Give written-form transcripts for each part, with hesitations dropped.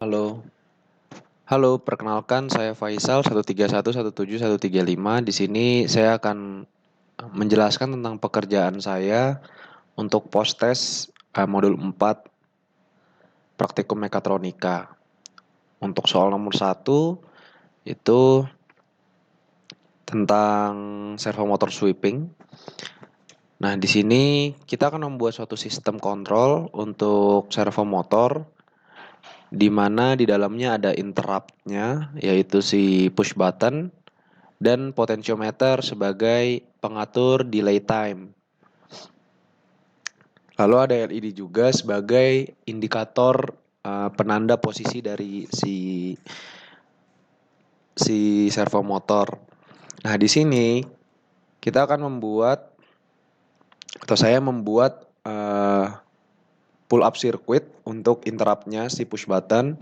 Halo, halo, perkenalkan saya Faisal 1311715. Di sini saya akan menjelaskan tentang pekerjaan saya untuk post-tes modul 4 praktikum mekatronika. Untuk soal nomor satu itu tentang servomotor sweeping. Nah, di sini kita akan membuat suatu sistem kontrol untuk servomotor di mana di dalamnya ada interrupt-nya, yaitu si push button, dan potentiometer sebagai pengatur delay time. Lalu ada LED juga sebagai indikator penanda posisi dari si servo motor. Nah, di sini kita akan membuat atau saya membuat pull up circuit untuk interrupt-nya si push button,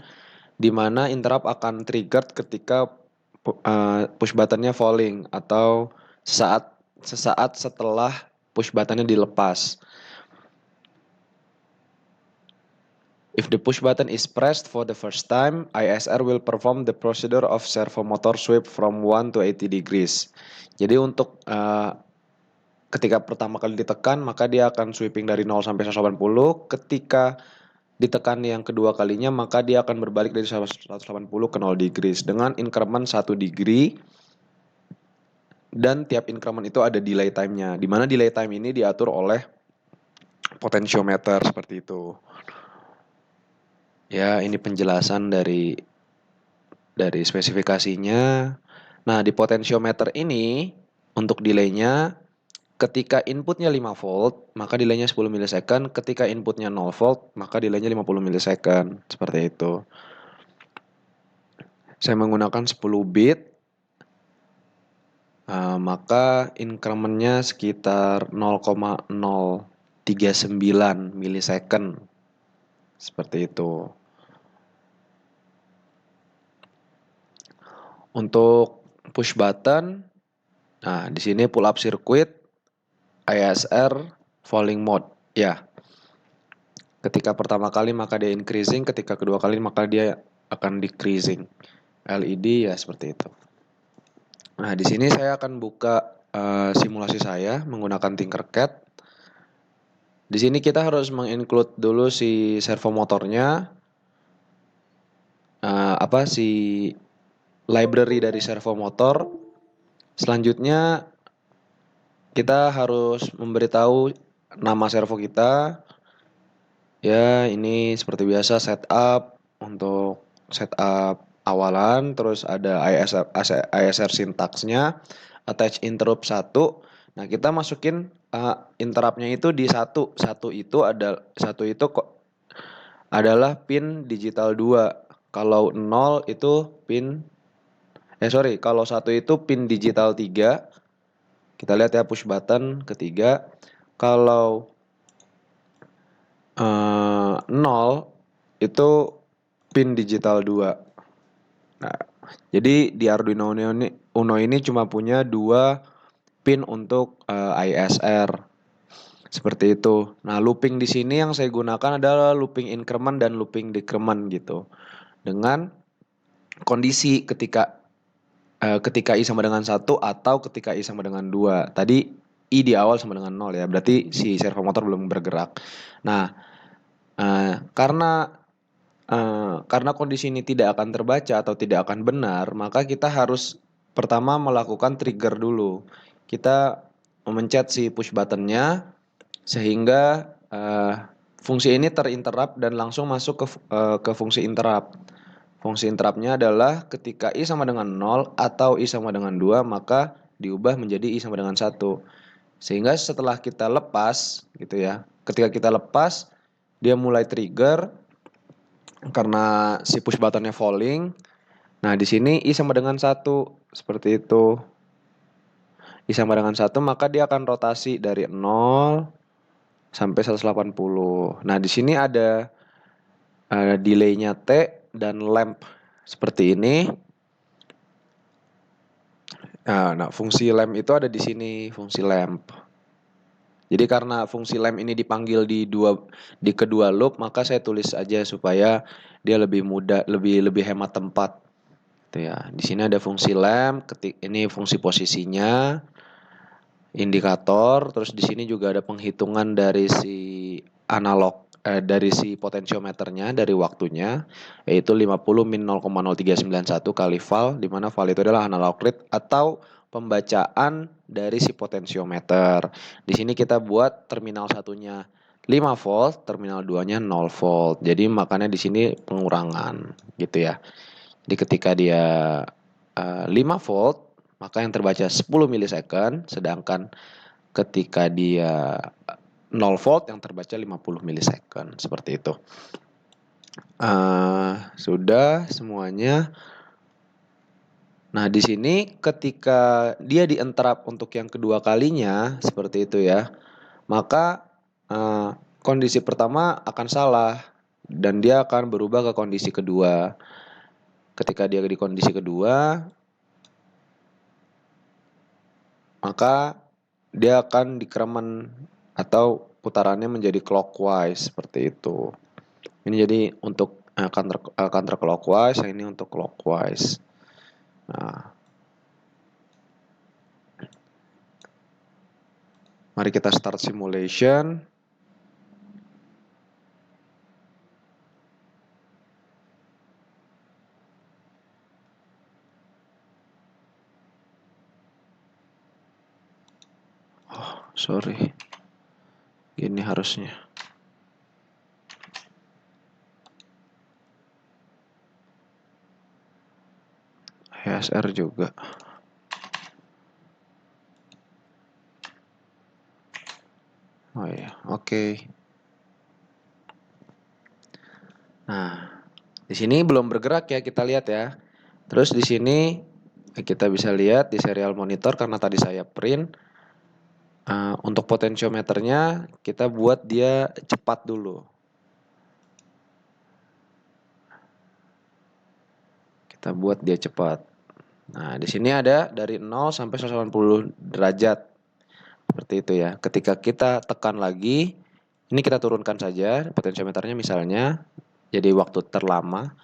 di mana interrupt akan triggered ketika push buttonnya falling atau sesaat setelah push buttonnya dilepas. If the push button is pressed for the first time, ISR will perform the procedure of servomotor sweep from 1 to 80 degrees. Jadi untuk ketika pertama kali ditekan, maka dia akan sweeping dari 0 sampai 180. Ketika ditekan yang kedua kalinya, maka dia akan berbalik dari 180 ke 0 degrees dengan increment 1 degree. Dan tiap increment itu ada delay time-nya, di mana delay time ini diatur oleh potentiometer seperti itu. Ya, ini penjelasan dari spesifikasinya. Nah, di potentiometer ini untuk delaynya, ketika inputnya 5 volt, maka delaynya 10 milisecond. Ketika inputnya 0 volt, maka delaynya 50 milisecond. Seperti itu. Saya menggunakan 10 bit, maka incrementnya sekitar 0,039 milisecond. Seperti itu. Untuk push button, nah di sini pull up circuit, ISR, falling mode. Ya, ketika pertama kali maka dia increasing, ketika kedua kali maka dia akan decreasing. LED ya seperti itu. Nah, di sini saya akan buka simulasi saya menggunakan Tinkercad. Di sini kita harus menginclude dulu si servo motornya, si library dari servo motor. Selanjutnya kita harus memberitahu nama servo kita. Ya, ini seperti biasa setup untuk setup awalan, terus ada ISR sintaksnya, attach interrupt 1. Nah, kita masukin interruptnya itu di satu. Satu itu adalah pin digital 2. Kalau 0 itu kalau 1 itu pin digital 3. Kita lihat ya push button ketiga. Kalau 0 itu pin digital 2. Nah, jadi di Arduino Uno ini cuma punya 2 pin untuk ISR. Seperti itu. Nah, looping di sini yang saya gunakan adalah looping increment dan looping decrement gitu. Dengan kondisi ketika I sama dengan 1 atau ketika I sama dengan 2. Tadi I di awal sama dengan 0 ya. Berarti si servo motor belum bergerak. Nah, karena kondisi ini tidak akan terbaca atau tidak akan benar, maka kita harus pertama melakukan trigger dulu. Kita memencet si push buttonnya sehingga fungsi ini terinterrupt dan langsung masuk ke fungsi interrupt. Fungsi interruptnya adalah ketika I sama dengan 0 atau I sama dengan 2, maka diubah menjadi I sama dengan 1. Sehingga setelah kita lepas gitu ya, ketika kita lepas dia mulai trigger karena si push buttonnya falling. Nah, di sini I sama dengan 1 seperti itu. I sama dengan 1, maka dia akan rotasi dari 0 sampai 180. Nah, di sini ada delaynya T dan lamp seperti ini. Nah, fungsi lamp itu ada di sini, fungsi lamp. Jadi karena fungsi lamp ini dipanggil di kedua loop, maka saya tulis aja supaya dia lebih mudah, lebih hemat tempat. Gitu ya. Di sini ada fungsi lamp, ini fungsi posisinya, indikator, terus di sini juga ada penghitungan dari si analog dari si potensiometernya dari waktunya, yaitu 50 min 0,0391 kali val, di mana val itu adalah analog read atau pembacaan dari si potensiometer. Di sini kita buat terminal satunya 5 volt, terminal 2-nya 0 volt. Jadi makanya di sini pengurangan gitu ya. Jadi ketika dia 5 volt, maka yang terbaca 10 milisecond, sedangkan ketika dia 0 volt yang terbaca 50 milisecond, seperti itu. Sudah semuanya. Nah, di sini ketika dia dienterap untuk yang kedua kalinya, seperti itu ya, maka kondisi pertama akan salah dan dia akan berubah ke kondisi kedua. Ketika dia di kondisi kedua, maka dia akan dikeremen atau putarannya menjadi clockwise seperti itu. Ini jadi untuk counterclockwise, yang ini untuk clockwise. Nah, mari kita start simulation. Oh, sorry. Gini harusnya. HSR juga. Oh iya, oke. Nah, di sini belum bergerak ya, kita lihat ya. Terus di sini kita bisa lihat di serial monitor karena tadi saya print. Untuk potensiometernya kita buat dia cepat dulu. Kita buat dia cepat. Nah, di sini ada dari 0 sampai 180 derajat. Seperti itu ya. Ketika kita tekan lagi, ini kita turunkan saja potensiometernya misalnya jadi waktu terlama.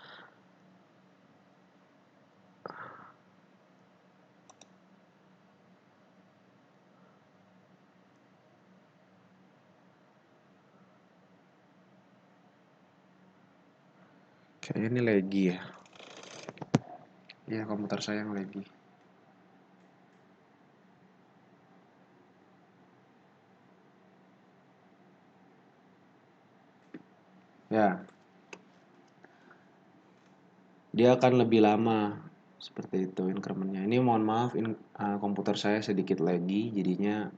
Kayaknya ini lagi ya. Iya, komputer saya yang lagi. Ya, dia akan lebih lama seperti itu incrementnya. Ini mohon maaf, komputer saya sedikit lagi, jadinya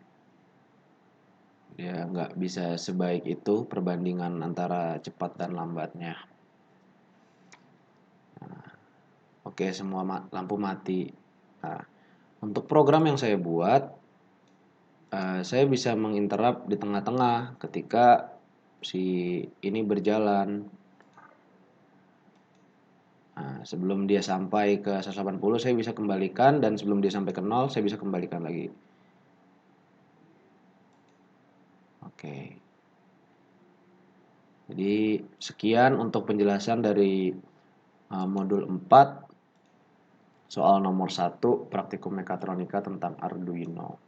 dia nggak bisa sebaik itu perbandingan antara cepat dan lambatnya. Oke, semua lampu mati. Nah, untuk program yang saya buat, saya bisa menginterrupt di tengah-tengah ketika si ini berjalan. Nah, sebelum dia sampai ke 180 saya bisa kembalikan, dan sebelum dia sampai ke 0 saya bisa kembalikan lagi. Oke. Jadi sekian untuk penjelasan dari modul 4 soal nomor 1 praktikum mekatronika tentang Arduino.